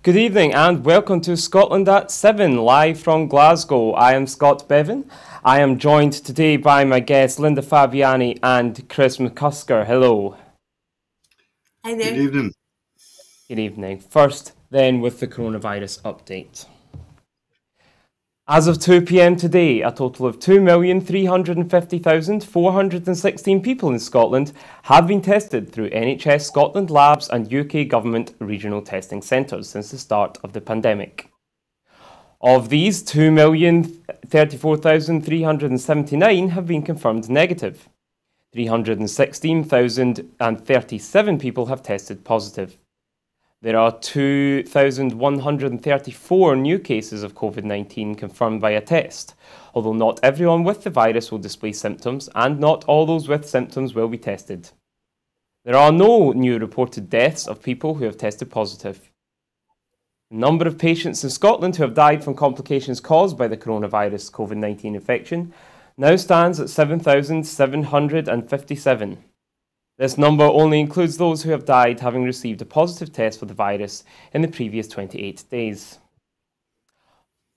Good evening and welcome to Scotland at 7, live from Glasgow. I am Scott Bevan. I am joined today by my guests Linda Fabiani and Chris McCusker. Hello. Hi there. Good evening. Good evening. First, then, with the coronavirus update. As of 2 p.m. today, a total of 2,350,416 people in Scotland have been tested through NHS Scotland labs and UK government regional testing centres since the start of the pandemic. Of these, 2,034,379 have been confirmed negative. 316,037 people have tested positive. There are 2,134 new cases of COVID-19 confirmed by a test, although not everyone with the virus will display symptoms and not all those with symptoms will be tested. There are no new reported deaths of people who have tested positive. The number of patients in Scotland who have died from complications caused by the coronavirus COVID-19 infection now stands at 7,757. This number only includes those who have died having received a positive test for the virus in the previous 28 days.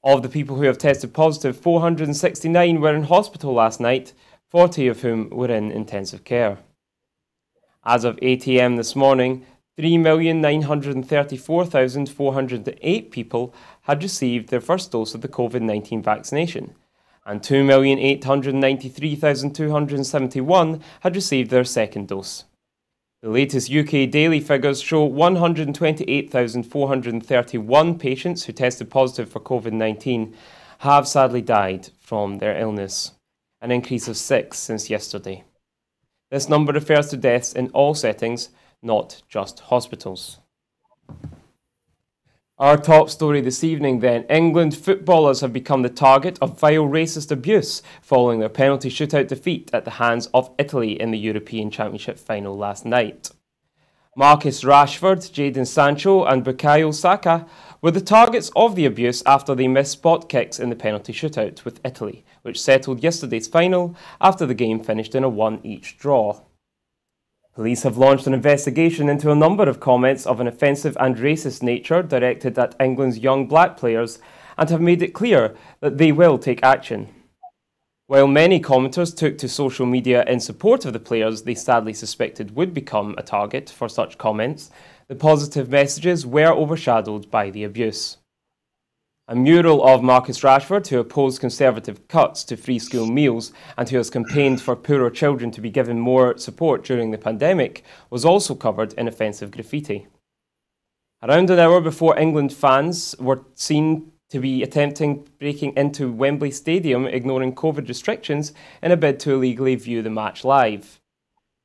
Of the people who have tested positive, 469 were in hospital last night, 40 of whom were in intensive care. As of 8 a.m. this morning, 3,934,408 people had received their first dose of the COVID-19 vaccination, and 2,893,271 had received their second dose. The latest UK daily figures show 128,431 patients who tested positive for COVID-19 have sadly died from their illness, an increase of 6 since yesterday. This number refers to deaths in all settings, not just hospitals. Our top story this evening then, England footballers have become the target of vile racist abuse following their penalty shootout defeat at the hands of Italy in the European Championship final last night. Marcus Rashford, Jadon Sancho and Bukayo Saka were the targets of the abuse after they missed spot kicks in the penalty shootout with Italy, which settled yesterday's final after the game finished in a 1-1 draw. Police have launched an investigation into a number of comments of an offensive and racist nature directed at England's young black players and have made it clear that they will take action. While many commenters took to social media in support of the players they sadly suspected would become a target for such comments, the positive messages were overshadowed by the abuse. A mural of Marcus Rashford, who opposed Conservative cuts to free school meals and who has campaigned for poorer children to be given more support during the pandemic, was also covered in offensive graffiti. Around an hour before England fans were seen to be attempting breaking into Wembley Stadium, ignoring COVID restrictions in a bid to illegally view the match live.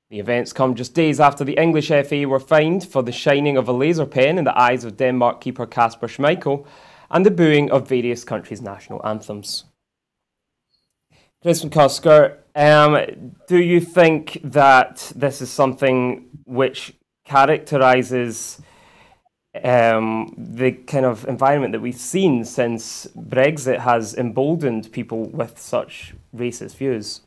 The events come just days after the English FA were fined for the shining of a laser pen in the eyes of Denmark keeper Kasper Schmeichel, and the booing of various countries' national anthems. Chris McCusker, do you think that this is something which characterises the kind of environment that we've seen since Brexit has emboldened people with such racist views?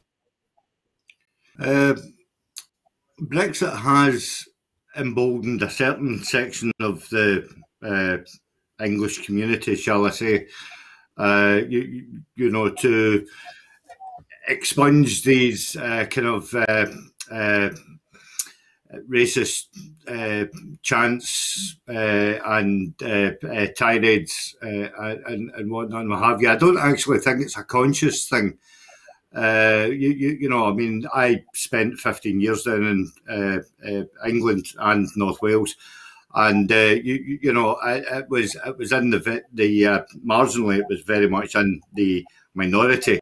Brexit has emboldened a certain section of the English community, shall I say, to expunge these kind of racist chants and tirades and whatnot and what have you. I don't actually think it's a conscious thing. I mean, I spent 15 years down in England and North Wales. And it was in the marginally, it was very much in the minority.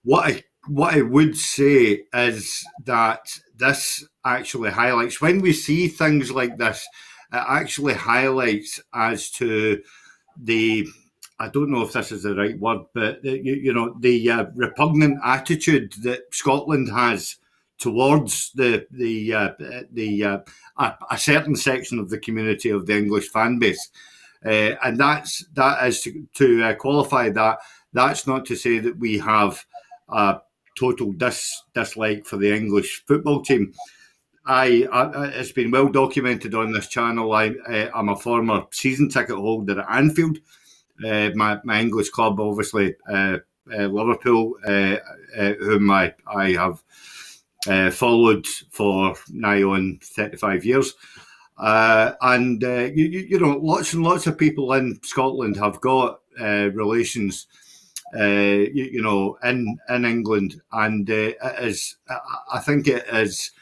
What I would say is that this actually highlights, when we see things like this, it actually highlights as to the, I don't know if this is the right word, but the repugnant attitude that Scotland has towards a certain section of the community of the English fan base, and that is to qualify that. That's not to say that we have a total dislike for the English football team. It's been well documented on this channel. I'm a former season ticket holder at Anfield, my English club, obviously, Liverpool, whom I have followed for nigh on 35 years. You know, lots and lots of people in Scotland have got relations, you know, in England, and I think it is,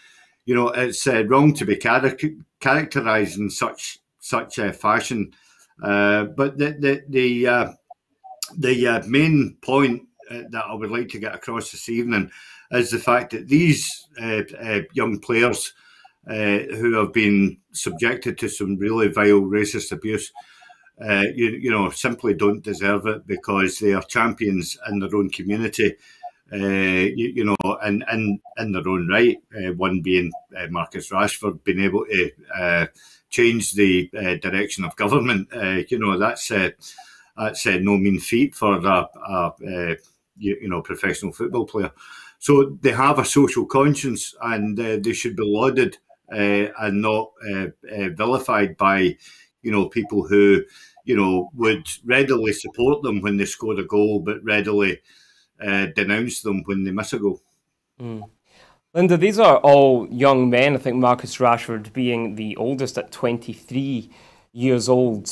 you know, it's wrong to be characterised in such fashion. But the main point that I would like to get across this evening is the fact that these young players who have been subjected to some really vile racist abuse, you know, simply don't deserve it, because they are champions in their own community, you know, and in their own right. One being Marcus Rashford being able to change the direction of government. You know, that's no mean feat for you know, professional football player. So they have a social conscience, and they should be lauded and not vilified by, you know, people who, you know, would readily support them when they score a goal, but readily denounce them when they miss a goal. Mm. Linda, these are all young men. I think Marcus Rashford being the oldest at 23 years old.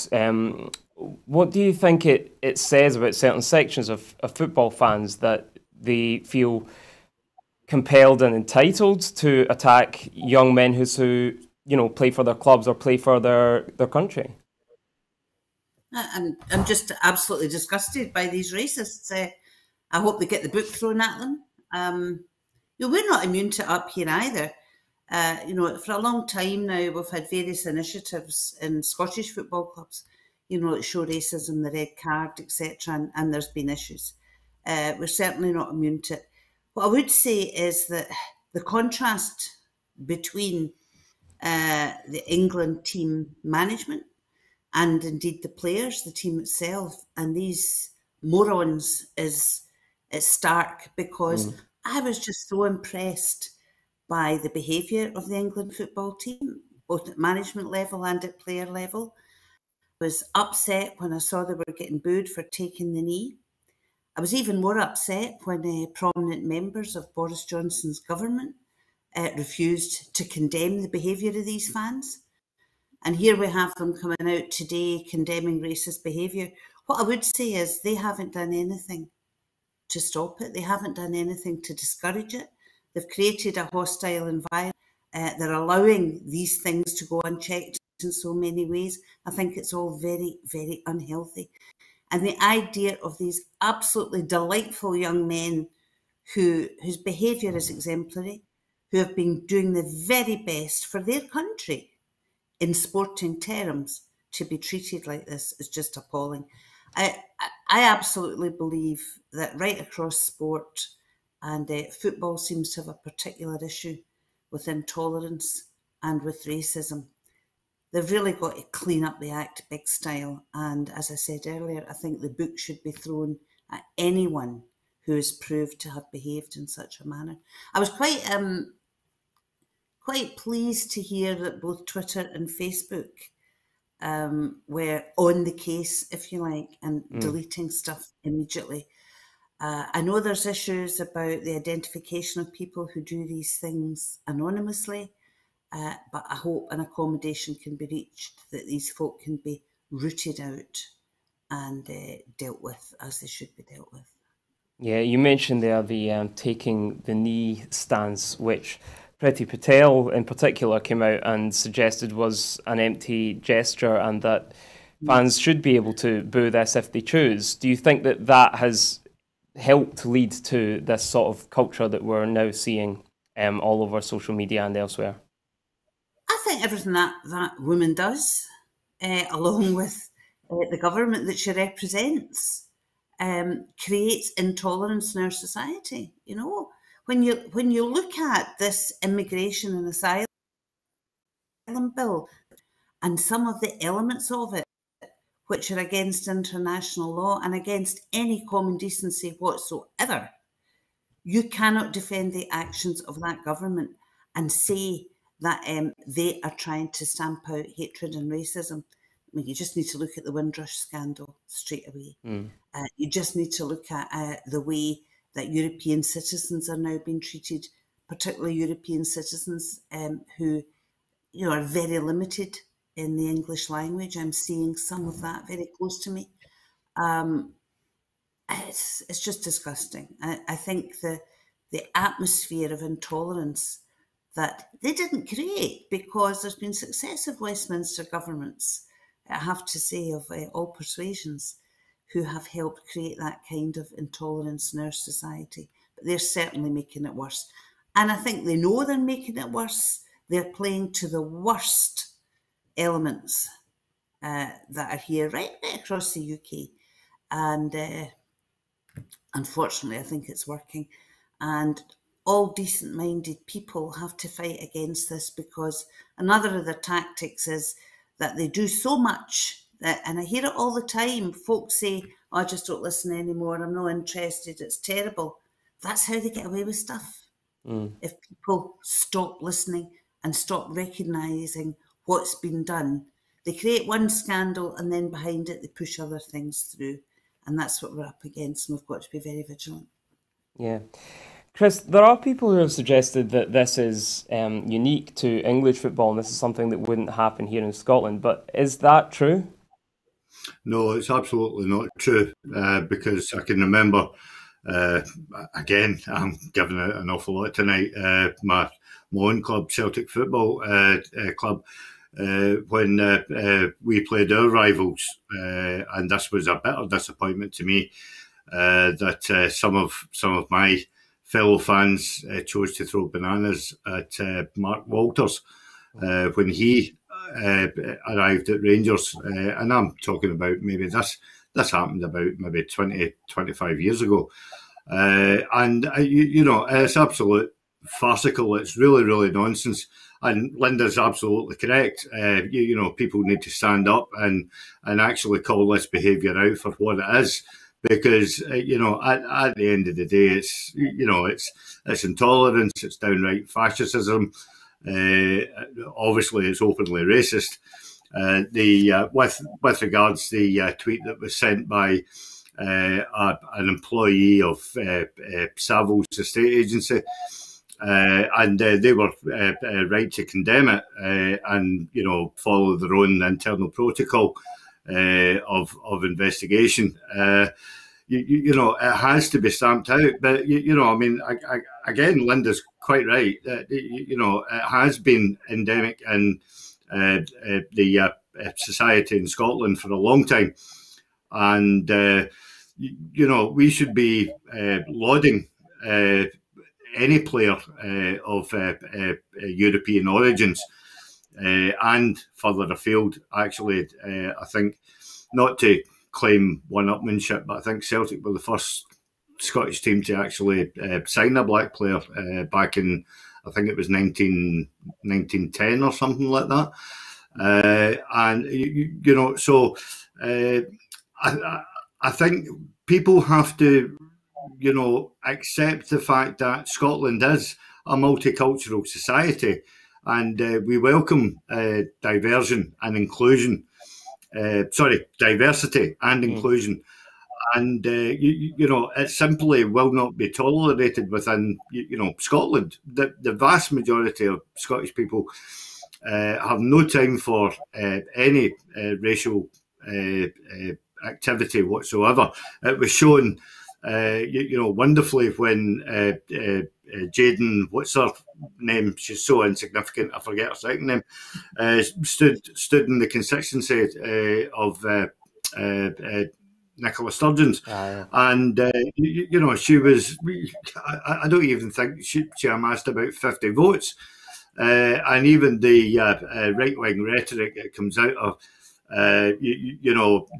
What do you think it says about certain sections of football fans that they feel compelled and entitled to attack young men who you know, play for their clubs or play for their country? I'm just absolutely disgusted by these racists. I hope they get the book thrown at them. You know, we're not immune to it up here either. You know, for a long time now, we've had various initiatives in Scottish football clubs, you know, that show racism, the red card, etc., and there's been issues. We're certainly not immune to it. What I would say is that the contrast between the England team management and indeed the players, the team itself, and these morons is stark, because I was just so impressed by the behaviour of the England football team, both at management level and at player level. I was upset when I saw they were getting booed for taking the knee. I was even more upset when prominent members of Boris Johnson's government refused to condemn the behaviour of these fans. And here we have them coming out today condemning racist behaviour. What I would say is they haven't done anything to stop it. They haven't done anything to discourage it. They've created a hostile environment. They're allowing these things to go unchecked in so many ways. I think it's all very, very unhealthy. And the idea of these absolutely delightful young men whose behaviour is exemplary, who have been doing the very best for their country in sporting terms, to be treated like this is just appalling. I absolutely believe that right across sport, and football seems to have a particular issue with intolerance and with racism. They've really got to clean up the act big style. And as I said earlier, I think the book should be thrown at anyone who is proved to have behaved in such a manner. I was quite pleased to hear that both Twitter and Facebook were on the case, if you like, and deleting stuff immediately. I know there's issues about the identification of people who do these things anonymously, but I hope an accommodation can be reached, that these folk can be rooted out and dealt with as they should be dealt with. Yeah, you mentioned there the taking the knee stance, which Priti Patel in particular came out and suggested was an empty gesture, and that fans should be able to boo this if they choose. Do you think that that has helped lead to this sort of culture that we're now seeing all over social media and elsewhere? I think everything that woman does, along with the government that she represents, creates intolerance in our society. You know, when you look at this immigration and asylum bill and some of the elements of it which are against international law and against any common decency whatsoever, you cannot defend the actions of that government and say that they are trying to stamp out hatred and racism. I mean, you just need to look at the Windrush scandal straight away. You just need to look at the way that European citizens are now being treated, particularly European citizens who, are very limited in the English language. I'm seeing some of that very close to me. It's just disgusting. I think the atmosphere of intolerance that they didn't create, because there's been successive Westminster governments, I have to say, of all persuasions, who have helped create that kind of intolerance in our society. But they're certainly making it worse. And I think they know they're making it worse. They're playing to the worst elements that are here right across the UK. And unfortunately, I think it's working. And all decent-minded people have to fight against this, because another of their tactics is that they do so much, and I hear it all the time, folks say, I just don't listen anymore, I'm not interested, it's terrible. That's how they get away with stuff. If people stop listening and stop recognising what's been done, they create one scandal and then behind it they push other things through. And that's what we're up against, and we've got to be very vigilant. Yeah. Chris, there are people who have suggested that this is unique to English football and this is something that wouldn't happen here in Scotland. But is that true? No, it's absolutely not true, because I can remember, again, I'm giving out an awful lot tonight, my own club, Celtic Football Club, when we played our rivals, and this was a bitter disappointment to me, that some of my fellow fans chose to throw bananas at Mark Walters when he arrived at Rangers, and I'm talking about maybe this happened about maybe 20, 25 years ago, and it's absolute farcical. It's really, really nonsense. And Linda's absolutely correct. People need to stand up and actually call this behaviour out for what it is. Because at the end of the day, it's intolerance, it's downright fascism. Obviously, it's openly racist. With regards to the tweet that was sent by an employee of Savills estate agency, and they were right to condemn it and follow their own internal protocol of investigation. It has to be stamped out. But again, Linda's quite right. It has been endemic in the society in Scotland for a long time, and we should be lauding any player of European origins. And further afield, actually, I think, not to claim one-upmanship, but I think Celtic were the first Scottish team to actually sign a black player back in, I think it was 1910 or something like that. I think people have to, accept the fact that Scotland is a multicultural society. And we welcome diversity and inclusion. And, it simply will not be tolerated within, Scotland. The vast majority of Scottish people have no time for any racial activity whatsoever. It was shown, wonderfully when Jaden, what's her name? She's so insignificant, I forget her second name. Stood in the consistency of Nicola Sturgeon's, and she was. I don't even think she amassed about 50 votes, and even the right wing rhetoric that comes out of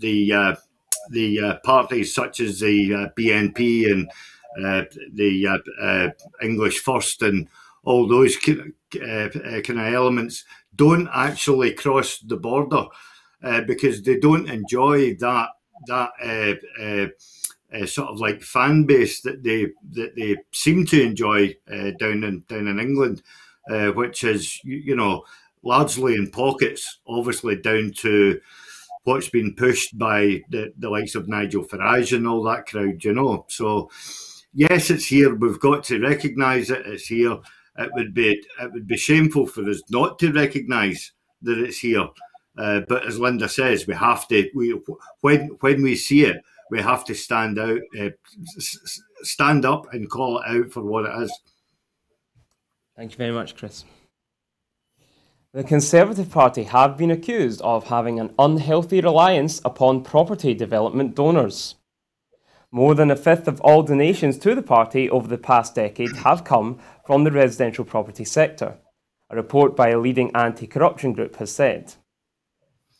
the parties such as the BNP and the English First and all those kind of elements don't actually cross the border because they don't enjoy that sort of like fan base that they seem to enjoy down in England. which is, largely in pockets, obviously down to what's been pushed by the likes of Nigel Farage and all that crowd, So, yes, it's here. We've got to recognise it. It's here. It would be shameful for us not to recognise that it's here. But as Linda says, we have to. When we see it, we have to stand up and call it out for what it is. Thank you very much, Chris. The Conservative Party have been accused of having an unhealthy reliance upon property development donors. More than a fifth of all donations to the party over the past decade have come from the residential property sector, a report by a leading anti-corruption group has said.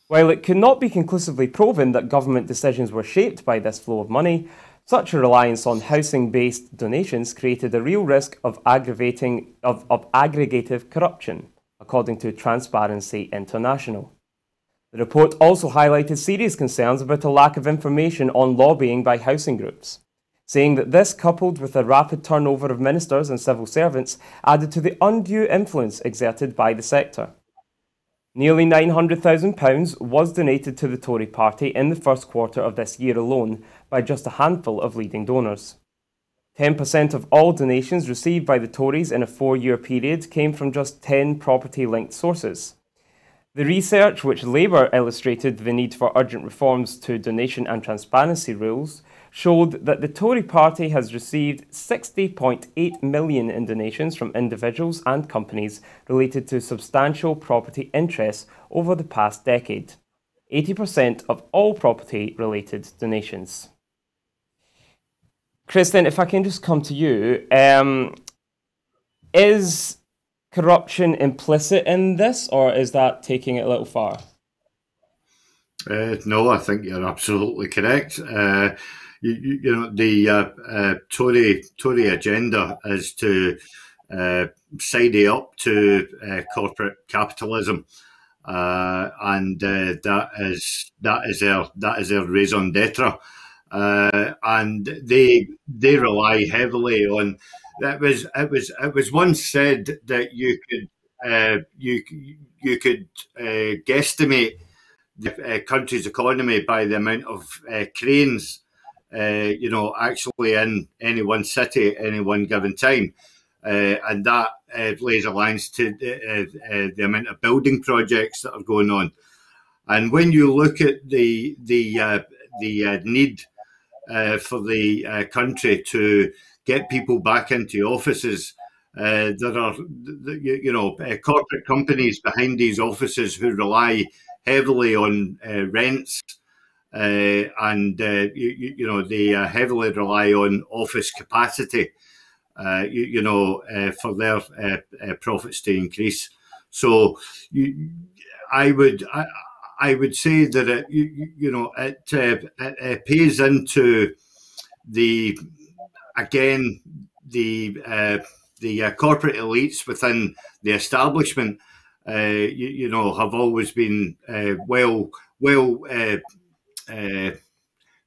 While it could not be conclusively proven that government decisions were shaped by this flow of money, such a reliance on housing-based donations created a real risk of aggregative corruption, according to Transparency International. The report also highlighted serious concerns about a lack of information on lobbying by housing groups, saying that this, coupled with a rapid turnover of ministers and civil servants, added to the undue influence exerted by the sector. Nearly £900,000 was donated to the Tory party in the first quarter of this year alone by just a handful of leading donors. 10% of all donations received by the Tories in a 4-year period came from just 10 property-linked sources. The research, which Labour illustrated the need for urgent reforms to donation and transparency rules, showed that the Tory party has received £60.8 million in donations from individuals and companies related to substantial property interests over the past decade, 80% of all property-related donations. Kristen, if I can just come to you, is corruption implicit in this, or is that taking it a little far? No, I think you're absolutely correct. The Tory agenda is to sidey up to corporate capitalism, and that is their raison d'être. And they rely heavily on. It was once said that you could guesstimate the country's economy by the amount of cranes, actually in any one city at any one given time, and that lays a lines to the amount of building projects that are going on. And when you look at the need for the country to get people back into offices, there are corporate companies behind these offices who rely heavily on rents, and they heavily rely on office capacity, for their profits to increase. So I would say that it pays into the corporate elites within the establishment. Have always been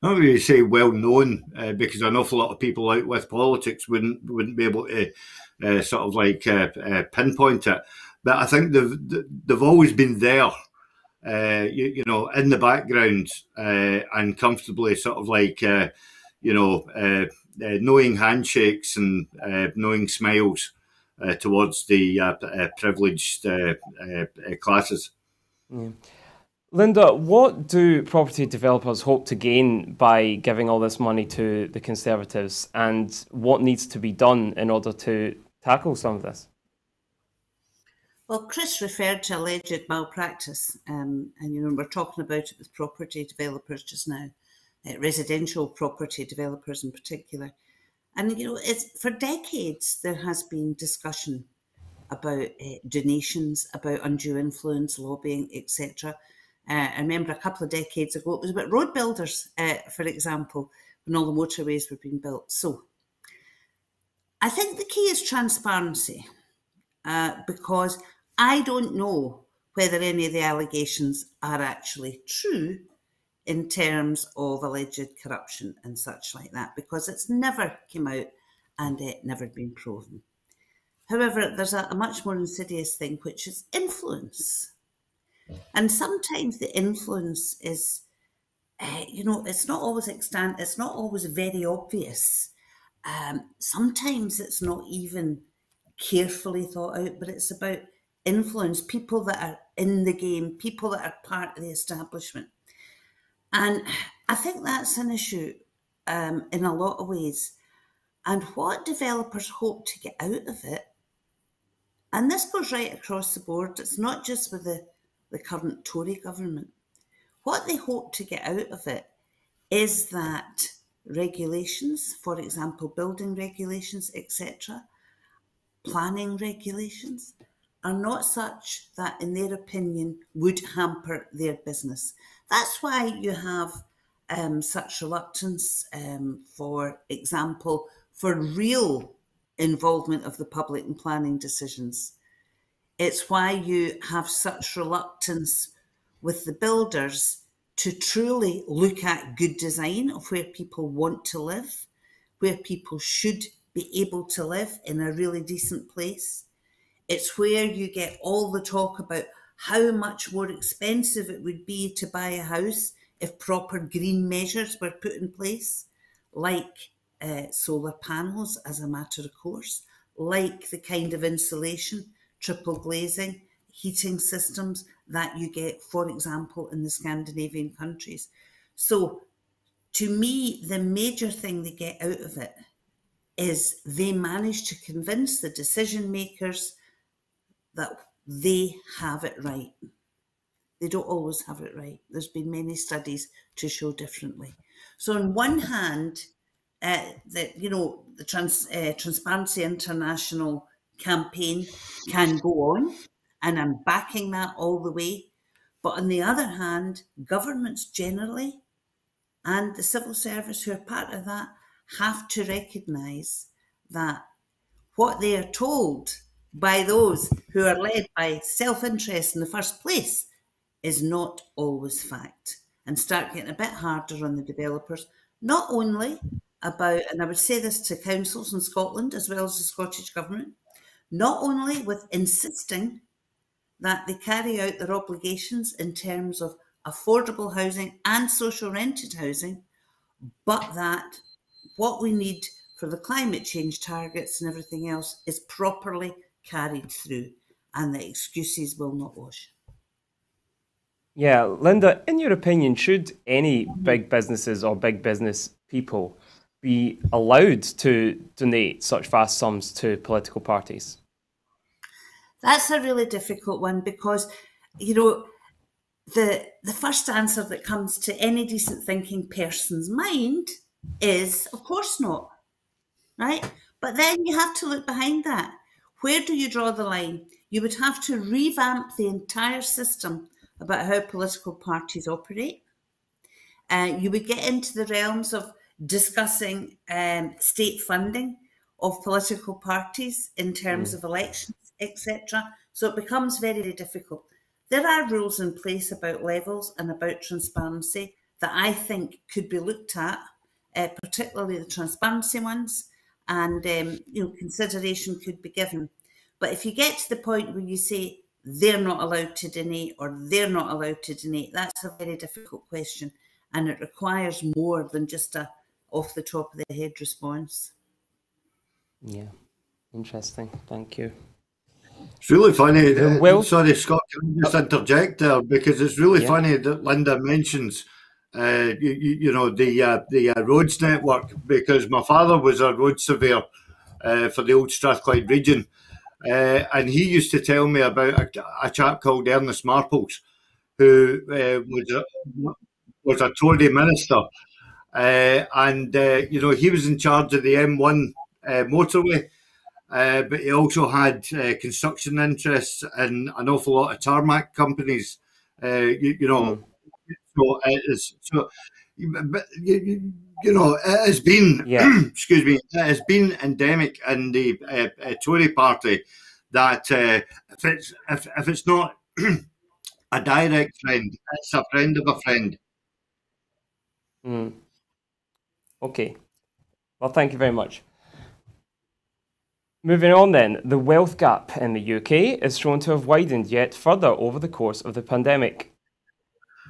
not really say well known, because an awful lot of people out with politics wouldn't be able to pinpoint it. But I think they've always been there, in the background, and comfortably knowing handshakes and knowing smiles towards the privileged classes. Yeah. Linda, what do property developers hope to gain by giving all this money to the Conservatives, and what needs to be done in order to tackle some of this? Well, Chris referred to alleged malpractice, and we're talking about it with property developers just now, residential property developers in particular. And it's for decades there has been discussion about donations, about undue influence, lobbying, etc. I remember a couple of decades ago it was about road builders, for example, when all the motorways were being built. So I think the key is transparency, because I don't know whether any of the allegations are actually true in terms of alleged corruption and such like that, because it's never came out and it never been proven. However, there's a much more insidious thing, which is influence. And sometimes the influence is, it's not always extant, it's not always very obvious. Sometimes it's not even carefully thought out, but it's about influence, people that are in the game, people that are part of the establishment. And I think that's an issue in a lot of ways. And what developers hope to get out of it, and this goes right across the board, it's not just with the current Tory government. What they hope to get out of it is that regulations, for example, building regulations, etc., planning regulations, are not such that, in their opinion, would hamper their business. That's why you have such reluctance, for example, for real involvement of the public in planning decisions. It's why you have such reluctance with the builders to truly look at good design of where people want to live, where people should be able to live in a really decent place. It's where you get all the talk about how much more expensive it would be to buy a house if proper green measures were put in place, like solar panels as a matter of course, like the kind of insulation, triple glazing, heating systems that you get, for example, in the Scandinavian countries. So to me, the major thing they get out of it is they manage to convince the decision makers that they have it right. They don't always have it right. There's been many studies to show differently. So on one hand, the Transparency International campaign can go on, and I'm backing that all the way. But on the other hand, governments generally and the civil service who are part of that have to recognise that what they are told by those who are led by self-interest in the first place is not always fact, and start getting a bit harder on the developers, not only about, and I would say this to councils in Scotland as well as the Scottish Government, not only with insisting that they carry out their obligations in terms of affordable housing and social rented housing, but that what we need for the climate change targets and everything else is properly carried through, and the excuses will not wash. Yeah, Linda, in your opinion, should any big businesses or big business people be allowed to donate such vast sums to political parties? That's a really difficult one because, the first answer that comes to any decent thinking person's mind is, of course not, right? But then you have to look behind that. Where do you draw the line? You would have to revamp the entire system about how political parties operate. You would get into the realms of discussing state funding of political parties in terms of elections, etc. So it becomes very, very difficult. There are rules in place about levels and about transparency that I think could be looked at, particularly the transparency ones, and consideration could be given. But if you get to the point where you say they're not allowed to donate or they're not allowed to donate, that's a very difficult question, and it requires more than just a off the top of the head response. Yeah, interesting. Thank you. It's really funny. Sorry, Scott, can I just interject there? Because it's really funny that Linda mentions, the roads network, because my father was a road surveyor for the old Strathclyde region. And he used to tell me about a chap called Ernest Marples, who was a Tory minister. He was in charge of the M1 motorway. But he also had construction interests in an awful lot of tarmac companies. It has been, excuse me, it has been endemic in the Tory party that if it's not a direct friend, it's a friend of a friend. Okay. Well, thank you very much. Moving on then, the wealth gap in the UK is shown to have widened yet further over the course of the pandemic.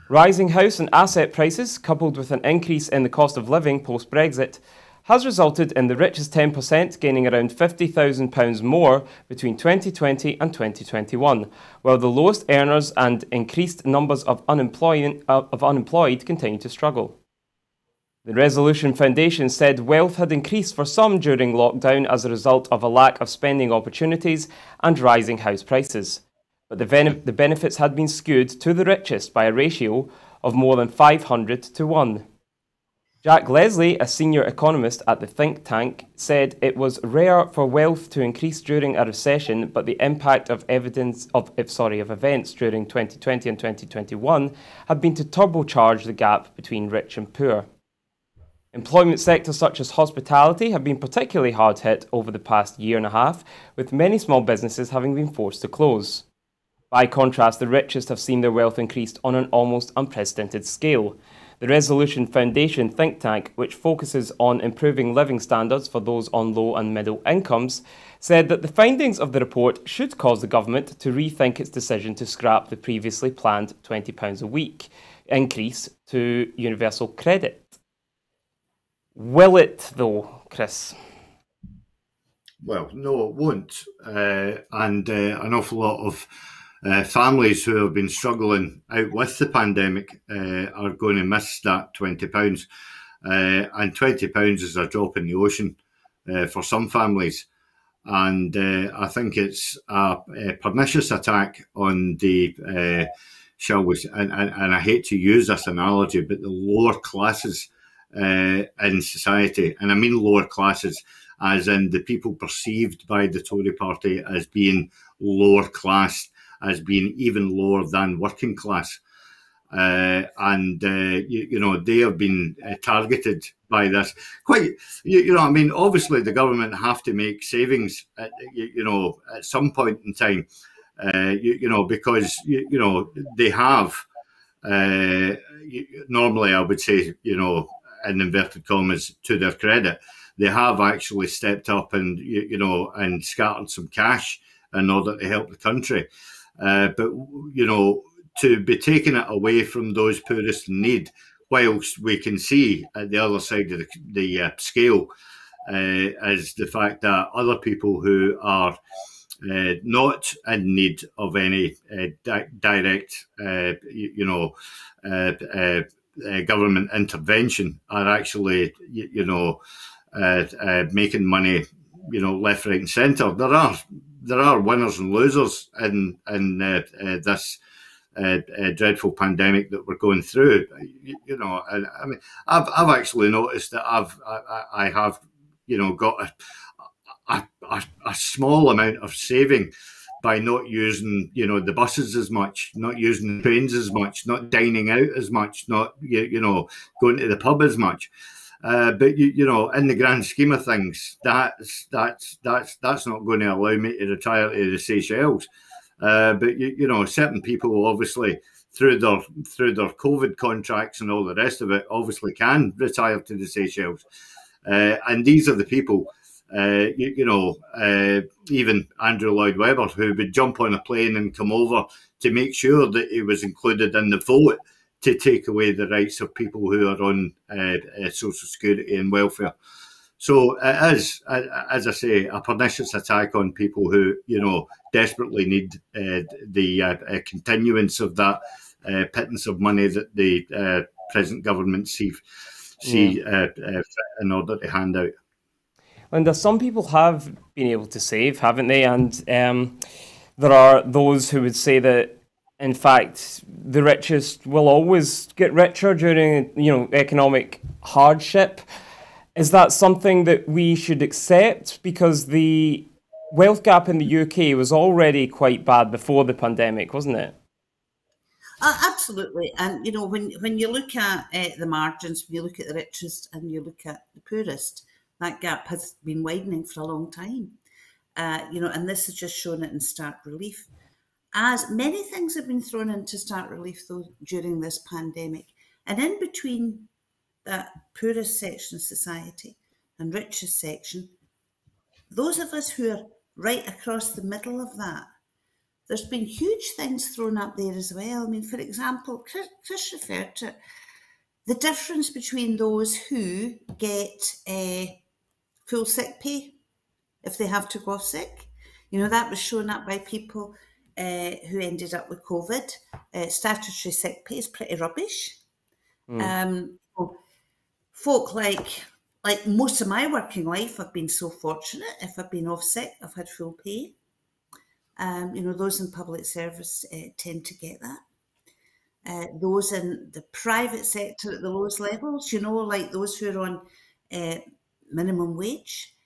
Rising house and asset prices, coupled with an increase in the cost of living post-Brexit, has resulted in the richest 10% gaining around £50,000 more between 2020 and 2021, while the lowest earners and increased numbers of unemployed continue to struggle. The Resolution Foundation said wealth had increased for some during lockdown as a result of a lack of spending opportunities and rising house prices, but the benefits had been skewed to the richest by a ratio of more than 500 to 1. Jack Leslie, a senior economist at the think tank, said it was rare for wealth to increase during a recession, but the impact of events during 2020 and 2021 have been to turbocharge the gap between rich and poor. Employment sectors such as hospitality have been particularly hard hit over the past year and a half, with many small businesses having been forced to close. By contrast, the richest have seen their wealth increased on an almost unprecedented scale. The Resolution Foundation think tank, which focuses on improving living standards for those on low and middle incomes, said that the findings of the report should cause the government to rethink its decision to scrap the previously planned £20 a week increase to universal credit. Will it, though, Chris? Well, no, it won't. And an awful lot of families who have been struggling out with the pandemic are going to miss that £20. And £20 is a drop in the ocean for some families. And I think it's a pernicious attack on the, shall we say, and I hate to use this analogy, but the lower classes in society. And I mean lower classes as in the people perceived by the Tory party as being lower class, as being even lower than working class. They have been targeted by this. Obviously the government have to make savings at some point in time, because, they have, normally I would say, in inverted commas, to their credit, they have actually stepped up and, and scattered some cash in order to help the country. But, to be taking it away from those poorest in need, whilst we can see at the other side of the scale, is the fact that other people who are not in need of any direct, government intervention are actually, making money, left, right, and centre. There are winners and losers in this dreadful pandemic that we're going through. I've actually noticed that I have got a small amount of saving by not using, the buses as much, not using the trains as much, not dining out as much, not, going to the pub as much. But in the grand scheme of things, that's not going to allow me to retire to the Seychelles. But certain people obviously through their COVID contracts and all the rest of it obviously can retire to the Seychelles. And these are the people. Even Andrew Lloyd Webber, who would jump on a plane and come over to make sure that he was included in the vote to take away the rights of people who are on social security and welfare. So it is, as I say, a pernicious attack on people who, desperately need the continuance of that pittance of money that the present government see in order to hand out. Linda, some people have been able to save, haven't they? And there are those who would say that, in fact, the richest will always get richer during, economic hardship. Is that something that we should accept? Because the wealth gap in the UK was already quite bad before the pandemic, wasn't it? Absolutely. And, when you look at the margins, when you look at the richest and you look at the poorest, that gap has been widening for a long time, and this has just shown it in stark relief. As many things have been thrown into stark relief, though, during this pandemic, and in between that poorest section of society and richest section, those of us who are right across the middle of that, there's been huge things thrown up there as well. I mean, for example, Chris referred to the difference between those who get full sick pay if they have to go off sick. You know, that was shown up by people who ended up with COVID. Statutory sick pay is pretty rubbish. Folk like most of my working life, I've been so fortunate. If I've been off sick, I've had full pay. You know, those in public service tend to get that. Those in the private sector at the lowest levels, you know, like those who are on minimum wage,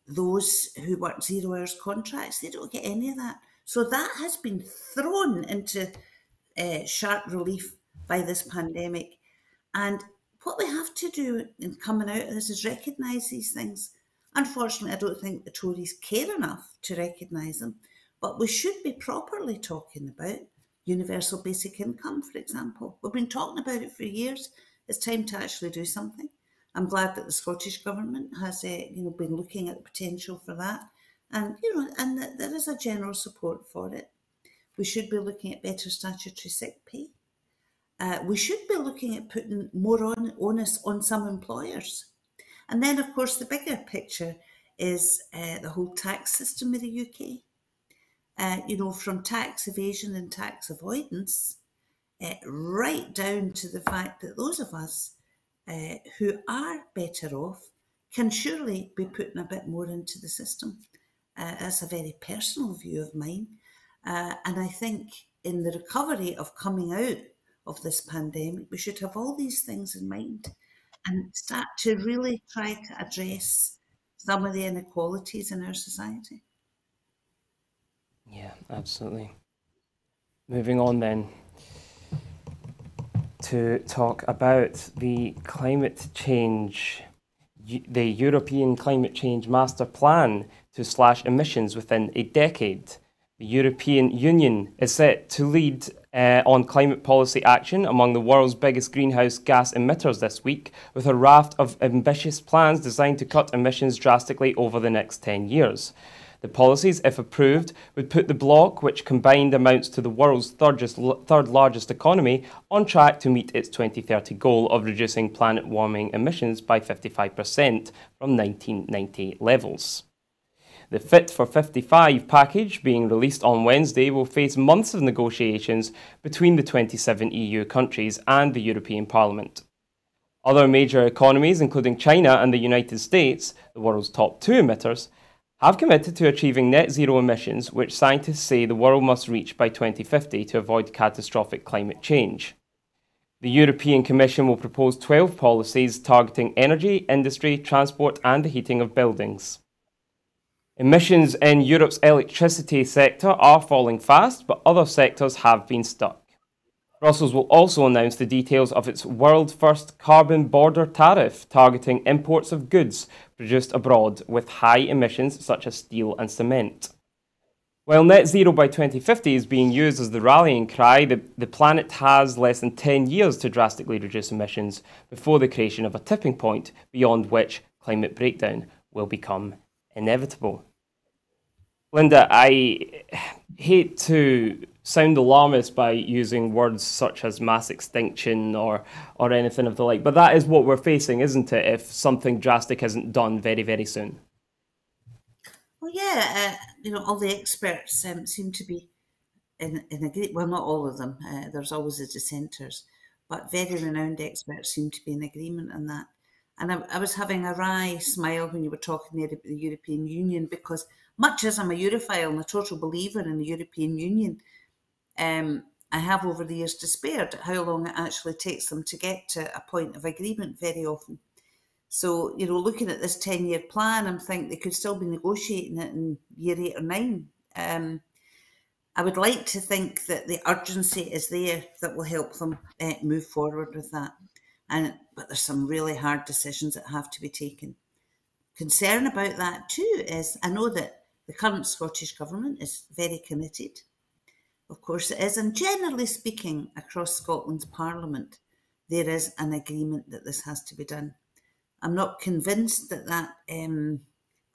those who work 0 hours contracts, they don't get any of that. So that has been thrown into sharp relief by this pandemic. And what we have to do in coming out of this is recognise these things. Unfortunately, I don't think the Tories care enough to recognise them, but we should be properly talking about universal basic income, for example. We've been talking about it for years. It's time to actually do something. I'm glad that the Scottish Government has been looking at the potential for that. And, and that there is a general support for it. We should be looking at better statutory sick pay. We should be looking at putting more onus on some employers. And then, of course, the bigger picture is the whole tax system of the UK. From tax evasion and tax avoidance, right down to the fact that those of us who are better off can surely be putting a bit more into the system. That's a very personal view of mine. And I think in the recovery of coming out of this pandemic, we should have all these things in mind and start to really try to address some of the inequalities in our society. Yeah, absolutely. Moving on then to talk about the climate change, the European Climate Change Master Plan to slash emissions within a decade. The European Union is set to lead on climate policy action among the world's biggest greenhouse gas emitters this week, with a raft of ambitious plans designed to cut emissions drastically over the next 10 years. The policies, if approved, would put the bloc, which combined amounts to the world's third largest economy, on track to meet its 2030 goal of reducing planet warming emissions by 55% from 1990 levels. The Fit for 55 package, being released on Wednesday, will face months of negotiations between the 27 EU countries and the European Parliament. Other major economies, including China and the United States, the world's top 2 emitters, have committed to achieving net zero emissions, which scientists say the world must reach by 2050 to avoid catastrophic climate change. The European Commission will propose 12 policies targeting energy, industry, transport and the heating of buildings. Emissions in Europe's electricity sector are falling fast, but other sectors have been stuck. Brussels will also announce the details of its world-first carbon border tariff targeting imports of goods produced abroad with high emissions such as steel and cement. While net zero by 2050 is being used as the rallying cry, the planet has less than 10 years to drastically reduce emissions before the creation of a tipping point beyond which climate breakdown will become inevitable. Linda, I hate to sound alarmist by using words such as mass extinction or anything of the like, but that is what we're facing, isn't it, if something drastic isn't done very, very soon? Well, yeah, all the experts seem to be in agreement. Well, not all of them. There's always the dissenters, but very renowned experts seem to be in agreement on that. And I was having a wry smile when you were talking there about the European Union, because much as I'm a Europhile and a total believer in the European Union, I have over the years despaired at how long it actually takes them to get to a point of agreement very often. So, looking at this 10-year plan, I'm thinking they could still be negotiating it in year 8 or 9. I would like to think that the urgency is there that will help them move forward with that. But there's some really hard decisions that have to be taken. Concern about that too is, I know that the current Scottish Government is very committed. Of course it is, and generally speaking, across Scotland's Parliament, there is an agreement that this has to be done. I'm not convinced that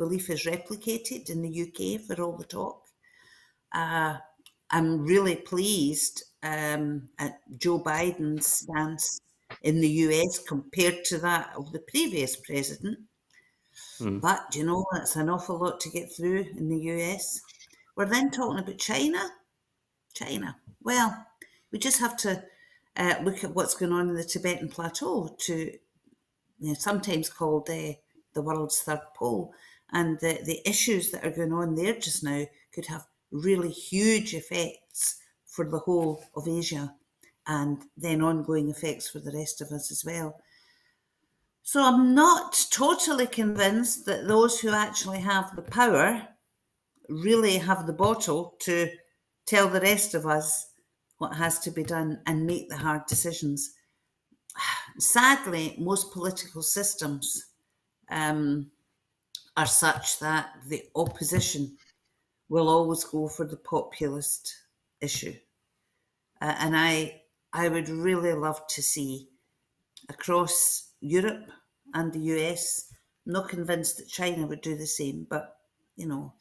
belief is replicated in the UK for all the talk. I'm really pleased at Joe Biden's stance in the US compared to that of the previous president. But, you know, that's an awful lot to get through in the US. We're then talking about China. Well, we just have to look at what's going on in the Tibetan Plateau, sometimes called the world's third pole. And the issues that are going on there just now could have really huge effects for the whole of Asia, and then ongoing effects for the rest of us as well. So I'm not totally convinced that those who actually have the power really have the bottle to tell the rest of us what has to be done and make the hard decisions. Sadly, most political systems are such that the opposition will always go for the populist issue. And I would really love to see across Europe and the US, I'm not convinced that China would do the same, but, you know,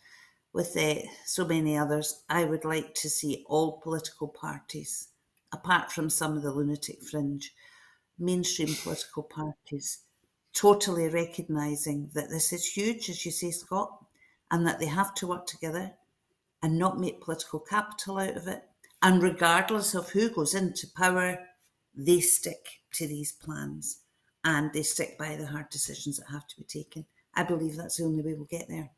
with so many others, I would like to see all political parties, apart from some of the lunatic fringe, mainstream political parties, totally recognising that this is huge, as you say, Scott, and that they have to work together and not make political capital out of it. And regardless of who goes into power, they stick to these plans and they stick by the hard decisions that have to be taken. I believe that's the only way we'll get there.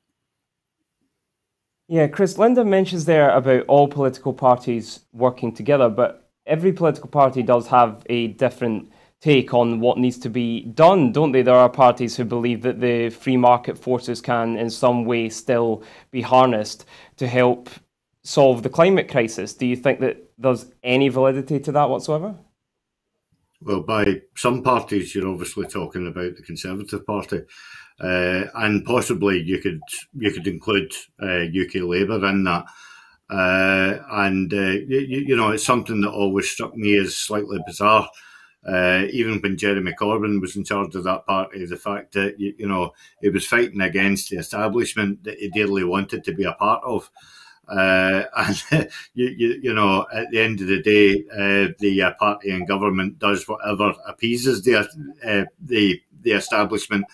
Yeah, Chris, Linda mentions there about all political parties working together, but every political party does have a different take on what needs to be done, don't they? There are parties who believe that the free market forces can in some way still be harnessed to help solve the climate crisis. Do you think that there's any validity to that whatsoever? Well, by some parties, you're obviously talking about the Conservative Party, and possibly you could include UK Labour in that. You know, it's something that always struck me as slightly bizarre. Even when Jeremy Corbyn was in charge of that party, the fact that, you know, he was fighting against the establishment that he dearly wanted to be a part of. You know, at the end of the day, the party in government does whatever appeases the establishment.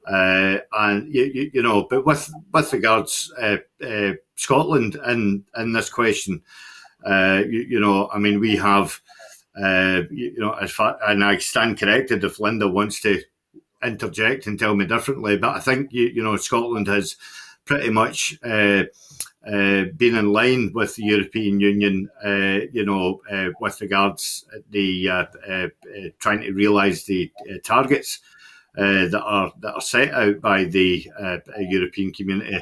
You know, but with regards Scotland in this question, you know, I mean, we have, you know, and I stand corrected if Linda wants to interject and tell me differently, but I think, you know, Scotland has pretty much been in line with the European Union, you know, with regards the trying to realise the targets that are set out by the European community,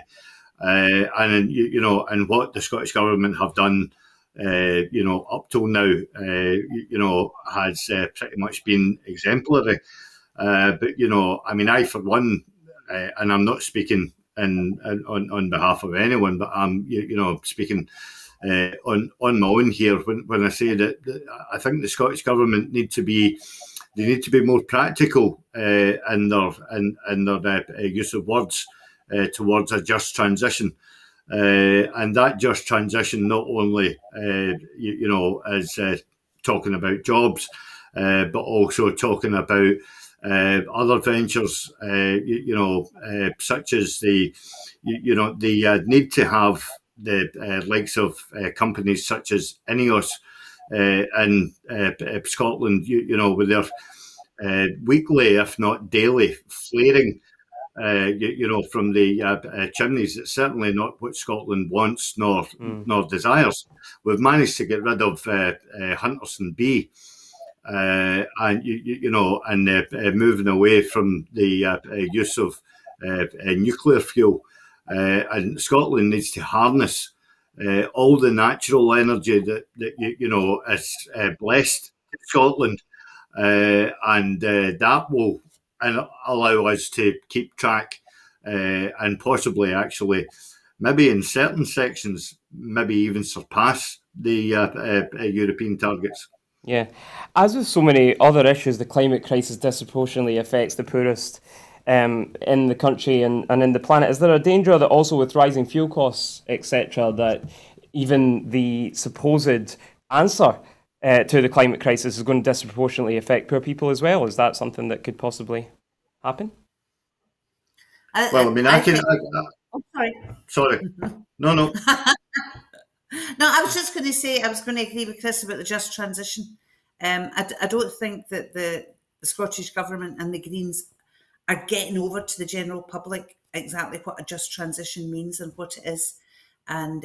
and you know, and what the Scottish Government have done, you know, up till now, you know, has pretty much been exemplary. But you know, I mean, I for one, and I'm not speaking on behalf of anyone, but I'm, you know, speaking on my own here when I say that I think the Scottish Government need to be more practical in their use of words towards a just transition, and that just transition not only you know, is talking about jobs, but also talking about other ventures, you know, such as the need to have the likes of companies such as INEOS in Scotland, you know, with their weekly, if not daily, flaring, you know, from the chimneys. It's certainly not what Scotland wants nor desires. We've managed to get rid of Hunterston B. And you know, and moving away from the use of nuclear fuel, and Scotland needs to harness all the natural energy that you know is blessed in Scotland, and that will allow us to keep track and possibly actually maybe in certain sections maybe even surpass the European targets. Yeah. As with so many other issues, the climate crisis disproportionately affects the poorest in the country and in the planet. Is there a danger that also with rising fuel costs, etc., that even the supposed answer to the climate crisis is going to disproportionately affect poor people as well? Is that something that could possibly happen? Well, I mean, sorry. No. No, I was just going to say, I was going to agree with Chris about the just transition. I don't think that the Scottish Government and the Greens are getting over to the general public exactly what a just transition means and what it is. And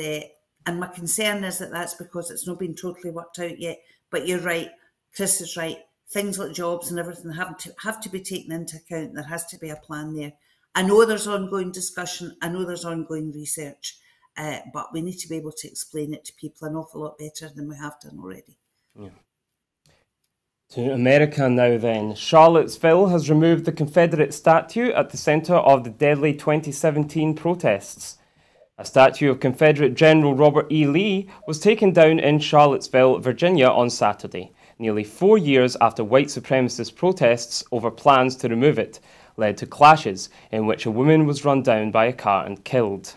my concern is that that's because it's not been totally worked out yet. But you're right, Chris is right. Things like jobs and everything have to be taken into account. There has to be a plan there. I know there's ongoing discussion. I know there's ongoing research. But we need to be able to explain it to people an awful lot better than we have done already. Yeah. To America now then. Charlottesville has removed the Confederate statue at the centre of the deadly 2017 protests. A statue of Confederate General Robert E. Lee was taken down in Charlottesville, Virginia on Saturday, nearly 4 years after white supremacist protests over plans to remove it led to clashes in which a woman was run down by a car and killed.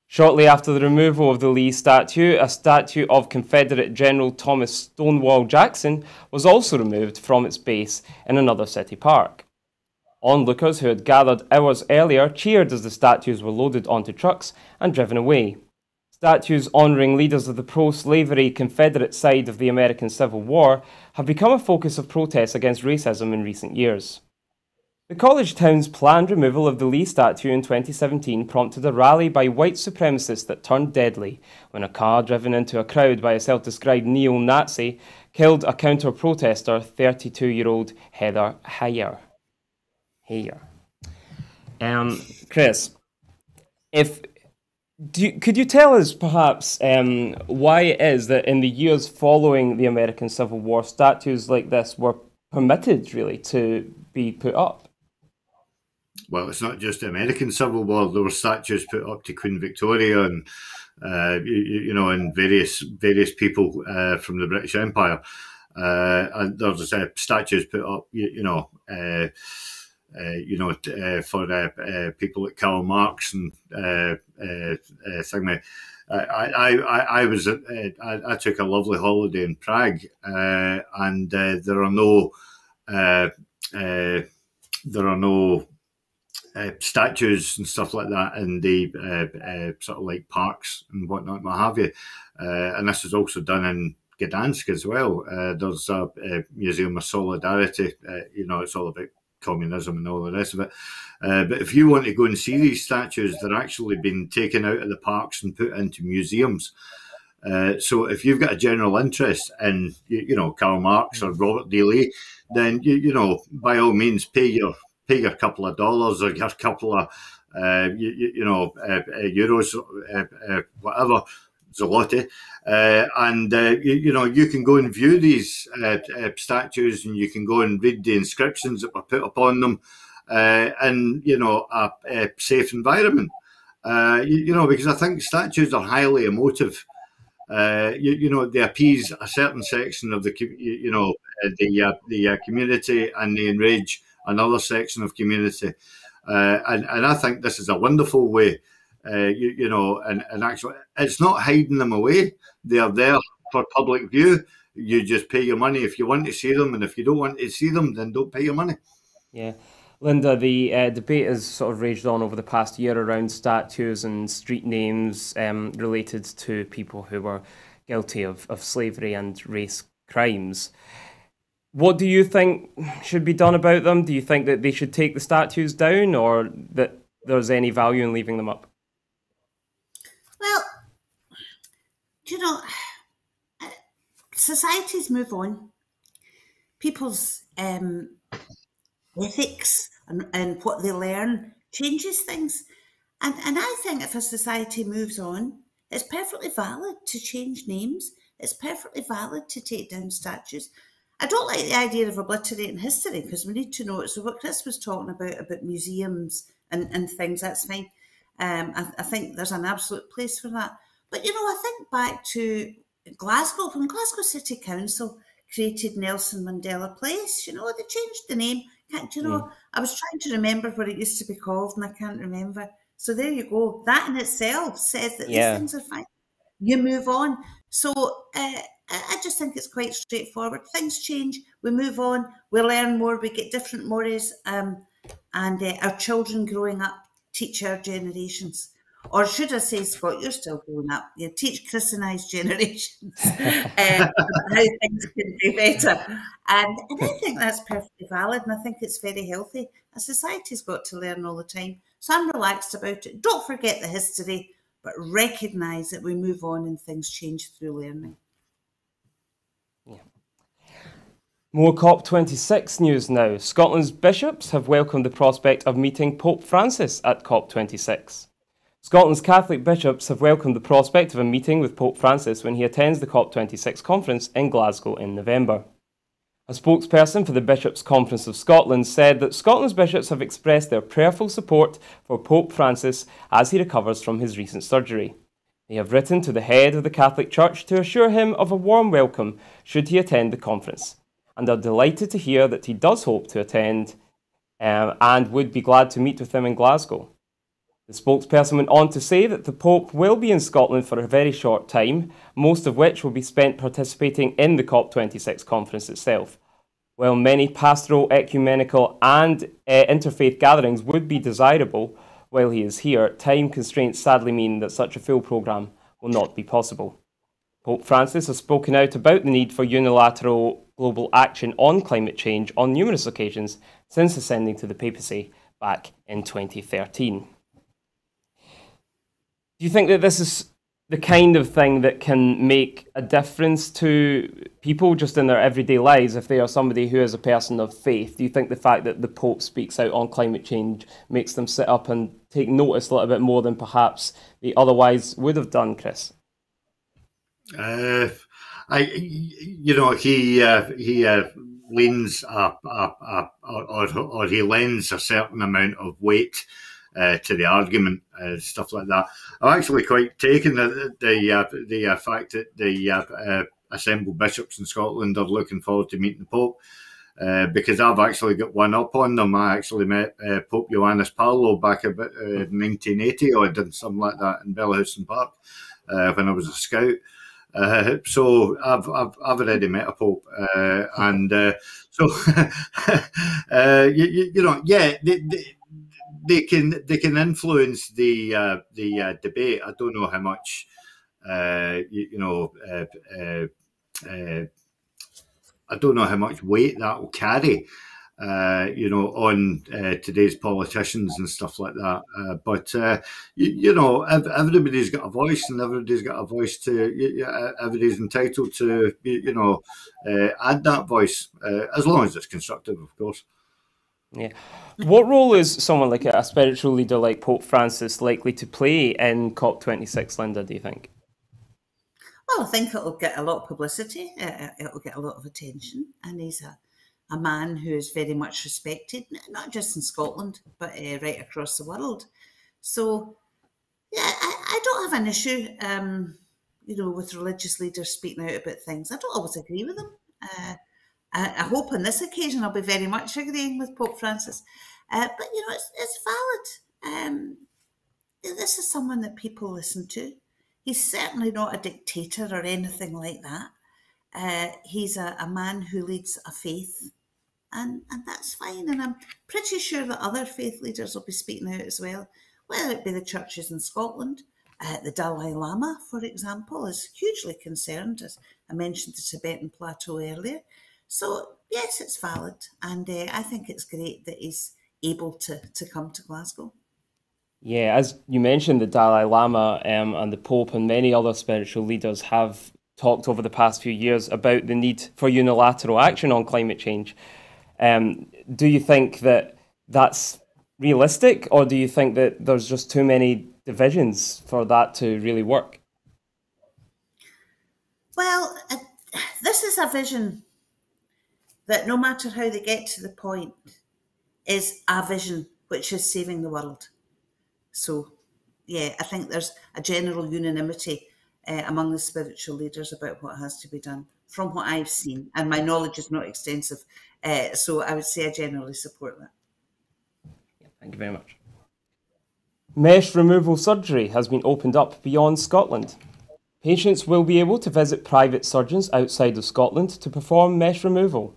Shortly after the removal of the Lee statue, a statue of Confederate General Thomas Stonewall Jackson was also removed from its base in another city park. Onlookers who had gathered hours earlier cheered as the statues were loaded onto trucks and driven away. Statues honouring leaders of the pro-slavery Confederate side of the American Civil War have become a focus of protests against racism in recent years. The college town's planned removal of the Lee statue in 2017 prompted a rally by white supremacists that turned deadly when a car driven into a crowd by a self-described neo-Nazi killed a counter-protester, 32-year-old Heather Heyer. Chris, could you tell us perhaps why it is that in the years following the American Civil War, statues like this were permitted really to be put up? Well, it's not just the American Civil War. There were statues put up to Queen Victoria and and various people from the British Empire. And there's statues put up, for people like Karl Marx and thing. I took a lovely holiday in Prague, and there are no statues and stuff like that in the sort of like parks and whatnot, what have you. And this is also done in Gdansk as well. There's a Museum of Solidarity. It's all about communism and all the rest of it. But if you want to go and see these statues, they're actually been taken out of the parks and put into museums. So if you've got a general interest in, Karl Marx or Robert D. Lee, then by all means pay your couple of dollars or your couple of euros, whatever, zloty, and you can go and view these statues, and you can go and read the inscriptions that were put upon them in a safe environment. Because I think statues are highly emotive. They appease a certain section of the community, and they enrage another section of community, and I think this is a wonderful way. And actually, it's not hiding them away. They are there for public view. You just pay your money if you want to see them, and if you don't want to see them, then don't pay your money. Yeah. Linda, the debate has sort of raged on over the past year around statues and street names related to people who were guilty of slavery and race crimes. What do you think should be done about them? Do you think that they should take the statues down, or that there's any value in leaving them up? Well, societies move on. People's ethics and what they learn changes things. And I think if a society moves on, it's perfectly valid to change names. It's perfectly valid to take down statues. I don't like the idea of obliterating history, because we need to know it. So what Chris was talking about museums and things, that's fine. I think there's an absolute place for that. But, I think back to Glasgow, when Glasgow City Council created Nelson Mandela Place, they changed the name, Do you know, I was trying to remember what it used to be called, and I can't remember. So there you go. That in itself says that these things are fine. You move on. So I just think it's quite straightforward. Things change. We move on. We learn more. We get different mores. And our children growing up teach our generations. Or should I say, Scott, you're still growing up. You teach Chris and I's generations how things can be better. And I think that's perfectly valid, and I think it's very healthy. A society's got to learn all the time. So I'm relaxed about it. Don't forget the history, but recognise that we move on and things change through learning. More COP26 news now. Scotland's bishops have welcomed the prospect of meeting Pope Francis at COP26. Scotland's Catholic bishops have welcomed the prospect of a meeting with Pope Francis when he attends the COP26 conference in Glasgow in November. A spokesperson for the Bishops' Conference of Scotland said that Scotland's bishops have expressed their prayerful support for Pope Francis as he recovers from his recent surgery. They have written to the head of the Catholic Church to assure him of a warm welcome should he attend the conference, and are delighted to hear that he does hope to attend and would be glad to meet with them in Glasgow. The spokesperson went on to say that the Pope will be in Scotland for a very short time, most of which will be spent participating in the COP26 conference itself. While many pastoral, ecumenical and interfaith gatherings would be desirable while he is here, time constraints sadly mean that such a full programme will not be possible. Pope Francis has spoken out about the need for unilateral global action on climate change on numerous occasions since ascending to the papacy back in 2013. Do you think that this is the kind of thing that can make a difference to people just in their everyday lives if they are somebody who is a person of faith? Do you think the fact that the Pope speaks out on climate change makes them sit up and take notice a little bit more than perhaps they otherwise would have done, Chris? He leans or he lends a certain amount of weight to the argument, stuff like that. I'm actually quite taken the fact that the assembled bishops in Scotland are looking forward to meeting the Pope, because I've actually got one up on them. I actually met Pope Johannes Paolo back about 1980 or did something like that in Bellhausen Park when I was a scout. So I've already met a Pope, They can influence the debate. I don't know how much I don't know how much weight that will carry on today's politicians and stuff like that. But everybody's got a voice, and everybody's got a voice to. Everybody's entitled to add that voice, as long as it's constructive, of course. Yeah. What role is someone like a spiritual leader like Pope Francis likely to play in COP26, Linda, do you think? Well, I think it'll get a lot of publicity, it'll get a lot of attention, and he's a man who is very much respected, not just in Scotland, but right across the world. So, yeah, I don't have an issue, with religious leaders speaking out about things. I don't always agree with them. I hope on this occasion I'll be very much agreeing with Pope Francis. But, it's valid. This is someone that people listen to. He's certainly not a dictator or anything like that. He's a man who leads a faith, and that's fine. And I'm pretty sure that other faith leaders will be speaking out as well, whether it be the churches in Scotland. The Dalai Lama, for example, is hugely concerned, as I mentioned the Tibetan Plateau earlier. So, yes, it's valid, and I think it's great that he's able to come to Glasgow. Yeah, as you mentioned, the Dalai Lama and the Pope and many other spiritual leaders have talked over the past few years about the need for unilateral action on climate change. Do you think that that's realistic, or do you think that there's just too many divisions for that to really work? Well, this is a vision that no matter how they get to the point, is a vision which is saving the world. So, yeah, I think there's a general unanimity among the spiritual leaders about what has to be done, from what I've seen. And my knowledge is not extensive So I would say I generally support that. Thank you very much. Mesh removal surgery has been opened up beyond Scotland. Patients will be able to visit private surgeons outside of Scotland to perform mesh removal.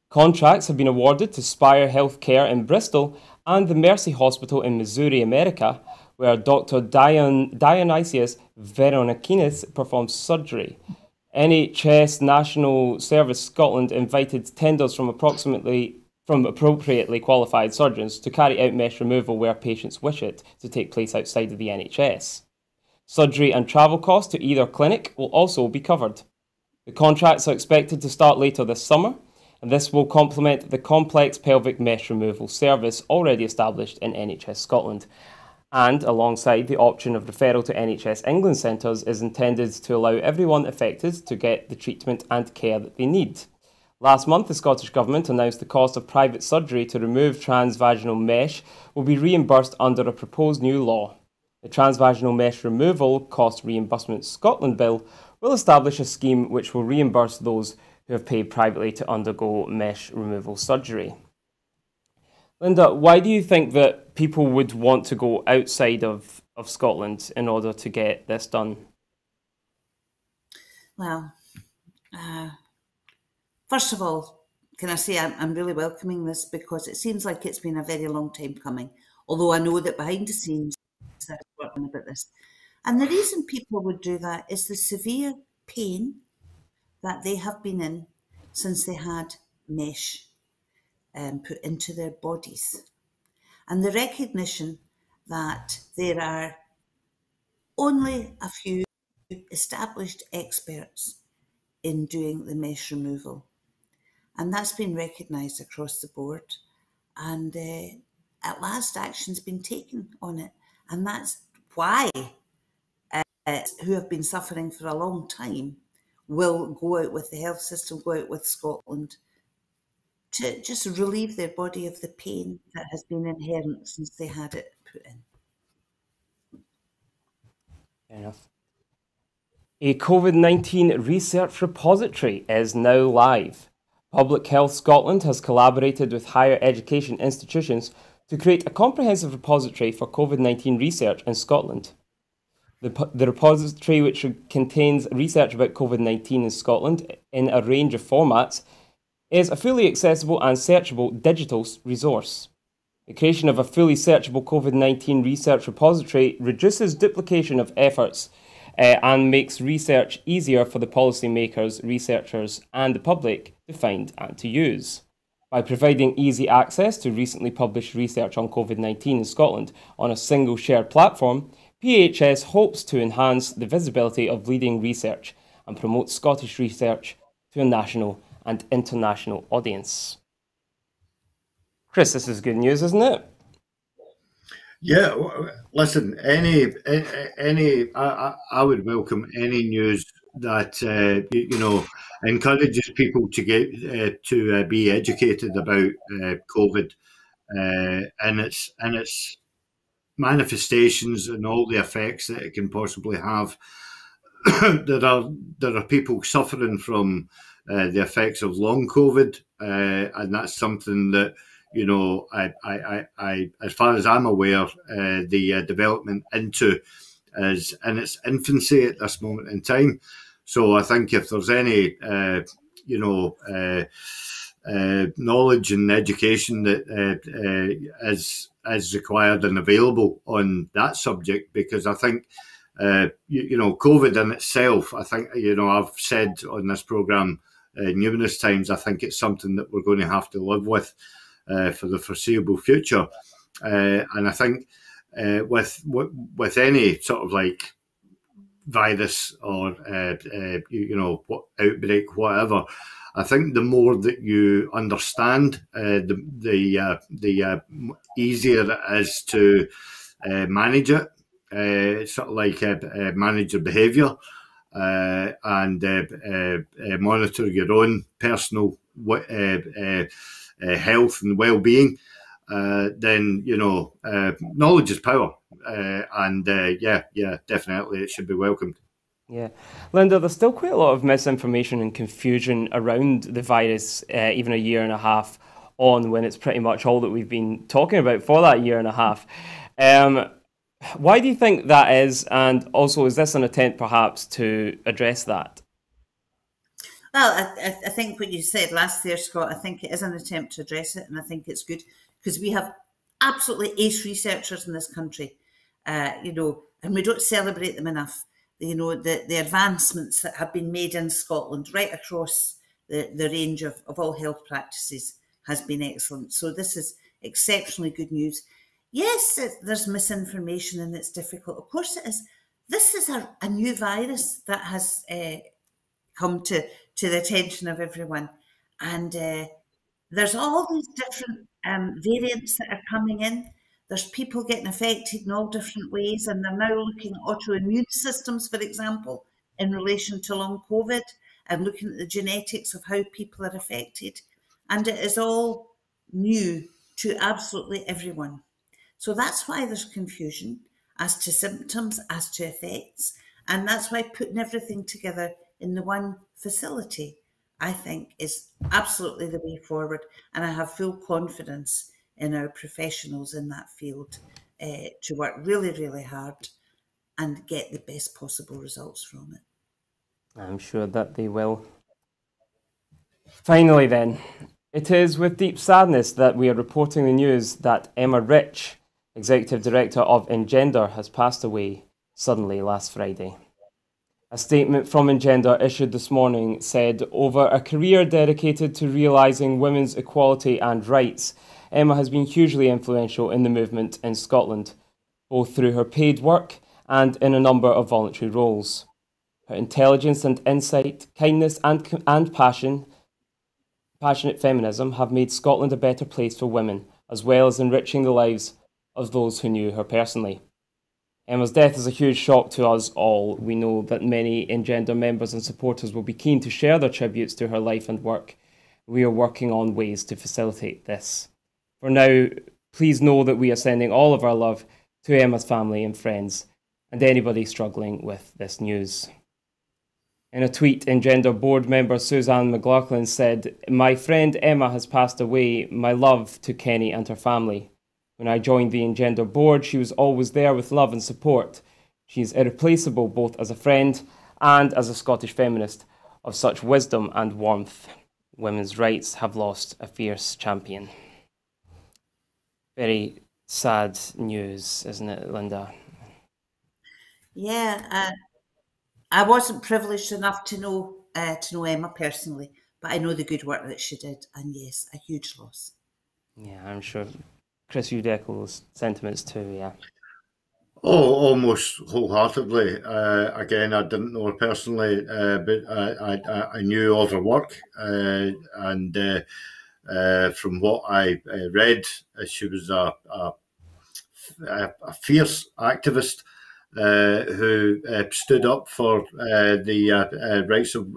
Contracts have been awarded to Spire Healthcare in Bristol and the Mercy Hospital in Missouri, America, where Dr. Dionysius Veronikidis performs surgery. NHS National Service Scotland invited tenders from appropriately qualified surgeons to carry out mesh removal where patients wish it to take place outside of the NHS. Surgery and travel costs to either clinic will also be covered. The contracts are expected to start later this summer, and this will complement the complex pelvic mesh removal service already established in NHS Scotland. And alongside the option of referral to NHS England centres is intended to allow everyone affected to get the treatment and care that they need. Last month, the Scottish Government announced the cost of private surgery to remove transvaginal mesh will be reimbursed under a proposed new law. The Transvaginal Mesh Removal Cost Reimbursement Scotland Bill will establish a scheme which will reimburse those who have paid privately to undergo mesh removal surgery. Linda, why do you think that people would want to go outside of Scotland in order to get this done? Well, first of all, can I say I'm really welcoming this because it seems like it's been a very long time coming, although I know that behind the scenes they're working about this. And the reason people would do that is the severe pain that they have been in since they had mesh put into their bodies. And the recognition that there are only a few established experts in doing the mesh removal. And that's been recognised across the board. And at last, action's been taken on it. And that's why who have been suffering for a long time will go out with the health system, go out with Scotland to just relieve their body of the pain that has been inherent since they had it put in. Fair enough. A COVID-19 research repository is now live. Public Health Scotland has collaborated with higher education institutions to create a comprehensive repository for COVID-19 research in Scotland. The repository, which contains research about COVID-19 in Scotland in a range of formats, is a fully accessible and searchable digital resource. The creation of a fully searchable COVID-19 research repository reduces duplication of efforts and makes research easier for the policymakers, researchers and the public to find and to use. By providing easy access to recently published research on COVID-19 in Scotland on a single shared platform, PHS hopes to enhance the visibility of leading research and promote Scottish research to a national and international audience. Chris, this is good news, isn't it? Yeah, listen, I would welcome any news that encourages people to get to be educated about COVID and its manifestations and all the effects that it can possibly have. There are people suffering from the effects of long COVID, and that's something that, I as far as I'm aware, the development into is in its infancy at this moment in time. So I think if there's any, knowledge and education that is required and available on that subject, because I think, COVID in itself, I think, I've said on this programme numerous times, I think it's something that we're going to have to live with for the foreseeable future. And I think with any sort of like virus or, outbreak, whatever, I think the more that you understand, the easier it is to manage it. Sort of like manage your behaviour and monitor your own personal health and well-being. Then knowledge is power, and definitely it should be welcomed. Yeah. Linda, there's still quite a lot of misinformation and confusion around the virus, even a year and a half on, when it's pretty much all that we've been talking about for that year and a half. Why do you think that is? And also, is this an attempt perhaps to address that? Well, I think what you said last year, Scott, I think it is an attempt to address it, and I think it's good because we have absolutely ace researchers in this country, and we don't celebrate them enough. The advancements that have been made in Scotland right across the range of all health practices has been excellent. So this is exceptionally good news. Yes, there's misinformation and it's difficult. Of course it is. This is a new virus that has come to the attention of everyone. And there's all these different variants that are coming in. There's people getting affected in all different ways, and they're now looking at autoimmune systems, for example, in relation to long COVID, and looking at the genetics of how people are affected. And it is all new to absolutely everyone. So that's why there's confusion as to symptoms, as to effects, and that's why putting everything together in the one facility, I think, is absolutely the way forward. And I have full confidence in our professionals in that field to work really, really hard and get the best possible results from it. I'm sure that they will. Finally then, it is with deep sadness that we are reporting the news that Emma Rich, Executive Director of Engender, has passed away suddenly last Friday. A statement from Engender issued this morning said, over a career dedicated to realising women's equality and rights, Emma has been hugely influential in the movement in Scotland, both through her paid work and in a number of voluntary roles. Her intelligence and insight, kindness and passionate feminism have made Scotland a better place for women, as well as enriching the lives of those who knew her personally. Emma's death is a huge shock to us all. We know that many Engender members and supporters will be keen to share their tributes to her life and work. We are working on ways to facilitate this. For now, please know that we are sending all of our love to Emma's family and friends, and anybody struggling with this news. In a tweet, Engender board member Suzanne McLaughlin said, "My friend Emma has passed away. My love to Kenny and her family. When I joined the Engender board, she was always there with love and support. She is irreplaceable both as a friend and as a Scottish feminist of such wisdom and warmth. Women's rights have lost a fierce champion." Very sad news, isn't it, Linda? Yeah, I wasn't privileged enough to know Emma personally, but I know the good work that she did, and yes, a huge loss. Yeah, I'm sure Chris, you'd echo those sentiments too, yeah. Oh, almost wholeheartedly. Again, I didn't know her personally, but I knew of her work, and from what I read, she was a fierce activist who stood up for the rights of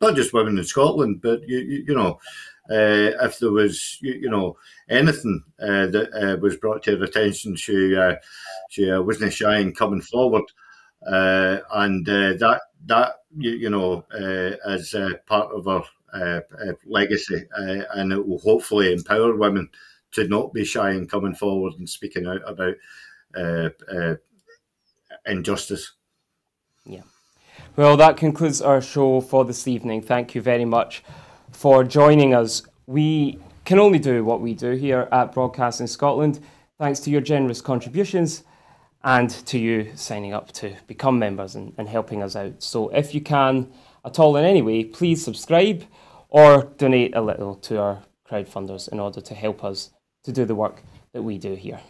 not just women in Scotland, but if there was anything that was brought to her attention, she wasn't shy in coming forward, and that as part of her legacy, and it will hopefully empower women to not be shy in coming forward and speaking out about injustice. Yeah. Well, that concludes our show for this evening. Thank you very much for joining us. We can only do what we do here at Broadcasting Scotland, thanks to your generous contributions and to you signing up to become members and helping us out. So if you can at all in any way, please subscribe or donate a little to our crowdfunders in order to help us to do the work that we do here.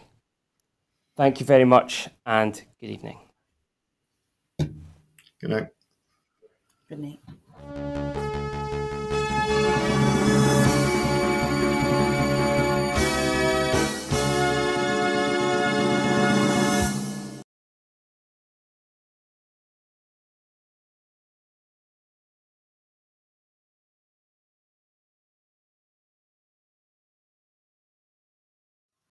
Thank you very much and good evening. Good night. Good night.